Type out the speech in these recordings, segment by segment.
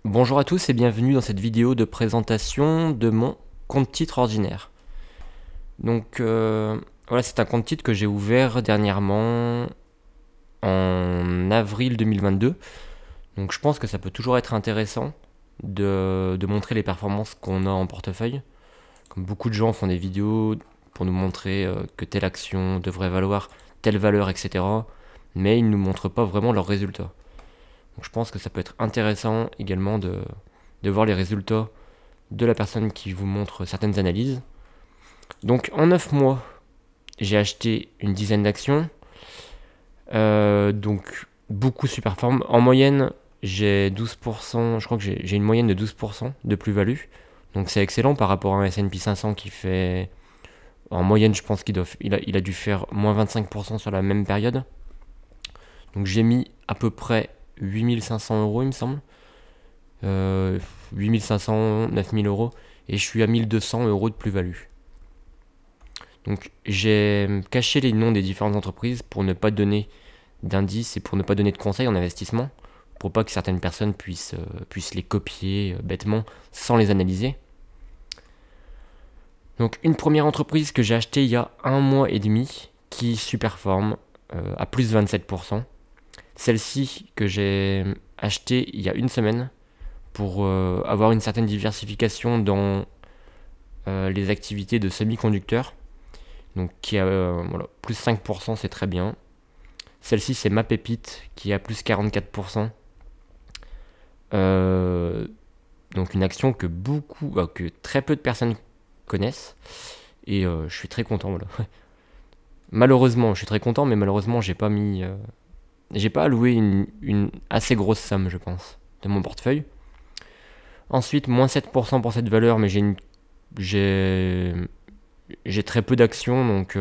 Bonjour à tous et bienvenue dans cette vidéo de présentation de mon compte titre ordinaire. Donc voilà, c'est un compte titre que j'ai ouvert dernièrement en avril 2022. Donc je pense que ça peut toujours être intéressant de montrer les performances qu'on a en portefeuille. Comme beaucoup de gens font des vidéos pour nous montrer que telle action devrait valoir telle valeur, etc. Mais ils ne nous montrent pas vraiment leurs résultats. Donc je pense que ça peut être intéressant également de voir les résultats de la personne qui vous montre certaines analyses. Donc en 9 mois, j'ai acheté une dizaine d'actions. Donc beaucoup superforment. En moyenne, j'ai 12%, je crois que j'ai une moyenne de 12% de plus-value. Donc c'est excellent par rapport à un S&P 500 qui fait... En moyenne, je pense qu'il a dû faire moins 25% sur la même période. Donc j'ai mis à peu près 8500 euros, il me semble. 8500, 9000 euros. Et je suis à 1200 euros de plus-value. Donc j'ai caché les noms des différentes entreprises pour ne pas donner d'indices et pour ne pas donner de conseils en investissement. Pour pas que certaines personnes puissent les copier bêtement sans les analyser. Donc une première entreprise que j'ai achetée il y a 1 mois et demi qui superforme à plus 27%. Celle-ci que j'ai achetée il y a une semaine pour avoir une certaine diversification dans les activités de semi-conducteurs. Donc qui a voilà, plus 5%, c'est très bien. Celle-ci c'est ma pépite qui a plus 44%. Donc une action que que très peu de personnes connaissent. Et je suis très content, voilà. Malheureusement, je suis très content, mais malheureusement, j'ai pas alloué une assez grosse somme, je pense, de mon portefeuille. Ensuite, moins 7% pour cette valeur, mais j'ai très peu d'actions, donc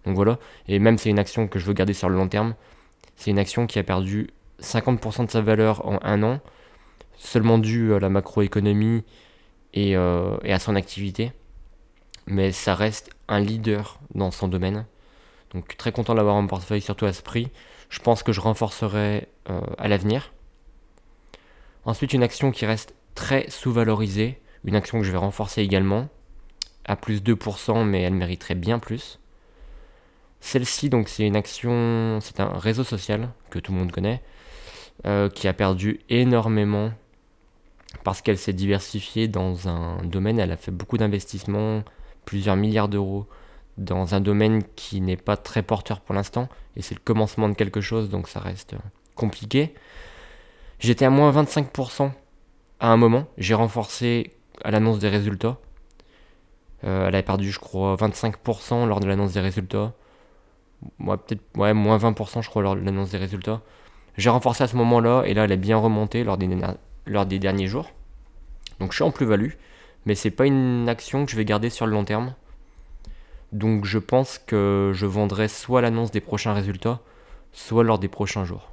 voilà. Et même c'est une action que je veux garder sur le long terme. C'est une action qui a perdu 50% de sa valeur en un an, seulement dû à la macroéconomie et à son activité. Mais ça reste un leader dans son domaine. Donc très content d'avoir un portefeuille, surtout à ce prix. Je pense que je renforcerai à l'avenir. Ensuite, une action qui reste très sous-valorisée. Une action que je vais renforcer également. À plus 2%, mais elle mériterait bien plus. Celle-ci, donc, c'est une action, c'est un réseau social que tout le monde connaît, qui a perdu énormément parce qu'elle s'est diversifiée dans un domaine. Elle a fait beaucoup d'investissements, plusieurs milliards d'euros, dans un domaine qui n'est pas très porteur pour l'instant, et c'est le commencement de quelque chose, donc ça reste compliqué. J'étais à moins 25% à un moment, j'ai renforcé à l'annonce des résultats. Elle a perdu, je crois, 25% lors de l'annonce des résultats. Peut-être moins 20%, je crois, lors de l'annonce des résultats. J'ai renforcé à ce moment-là, et là, elle est bien remontée lors des derniers jours. Donc je suis en plus-value, mais c'est pas une action que je vais garder sur le long terme. Donc je pense que je vendrai soit à l'annonce des prochains résultats, soit lors des prochains jours.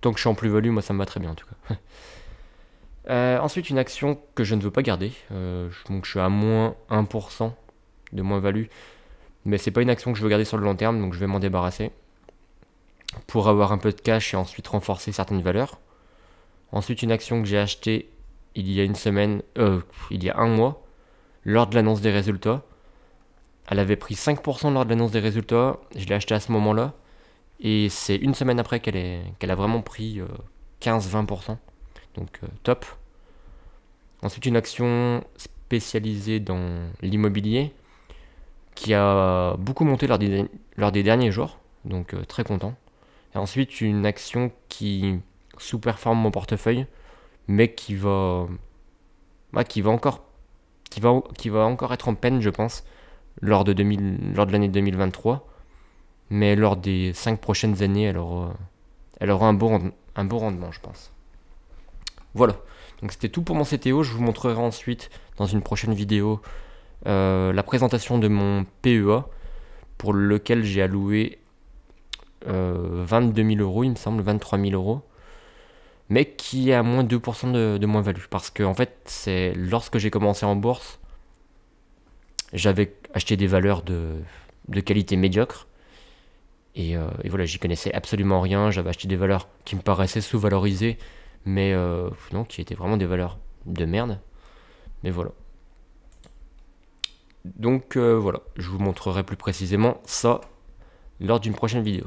Tant que je suis en plus-value, moi ça me va très bien en tout cas. Ensuite, une action que je ne veux pas garder. Donc je suis à moins 1% de moins-value. Mais c'est pas une action que je veux garder sur le long terme, donc je vais m'en débarrasser. Pour avoir un peu de cash et ensuite renforcer certaines valeurs. Ensuite, une action que j'ai achetée il y a une semaine, il y a un mois, lors de l'annonce des résultats. Elle avait pris 5% lors de l'annonce des résultats. Je l'ai achetée à ce moment-là. Et c'est une semaine après qu'elle a vraiment pris 15-20%. Donc top. Ensuite, une action spécialisée dans l'immobilier qui a beaucoup monté lors des derniers jours. Donc très content. Et ensuite, une action qui sous-performe mon portefeuille, mais qui va encore être en peine, je pense, lors de l'année 2023. Mais lors des 5 prochaines années, elle aura un bon rendement, je pense. Voilà. Donc c'était tout pour mon CTO. Je vous montrerai ensuite, dans une prochaine vidéo, la présentation de mon PEA, pour lequel j'ai alloué 22 000 euros, il me semble, 23 000 euros. Mais qui est à moins 2% de moins-value. Parce que, en fait, c'est lorsque j'ai commencé en bourse, j'avais acheté des valeurs de qualité médiocre. Et voilà, j'y connaissais absolument rien. J'avais acheté des valeurs qui me paraissaient sous-valorisées, mais non, qui étaient vraiment des valeurs de merde. Mais voilà. Donc voilà, je vous montrerai plus précisément ça lors d'une prochaine vidéo.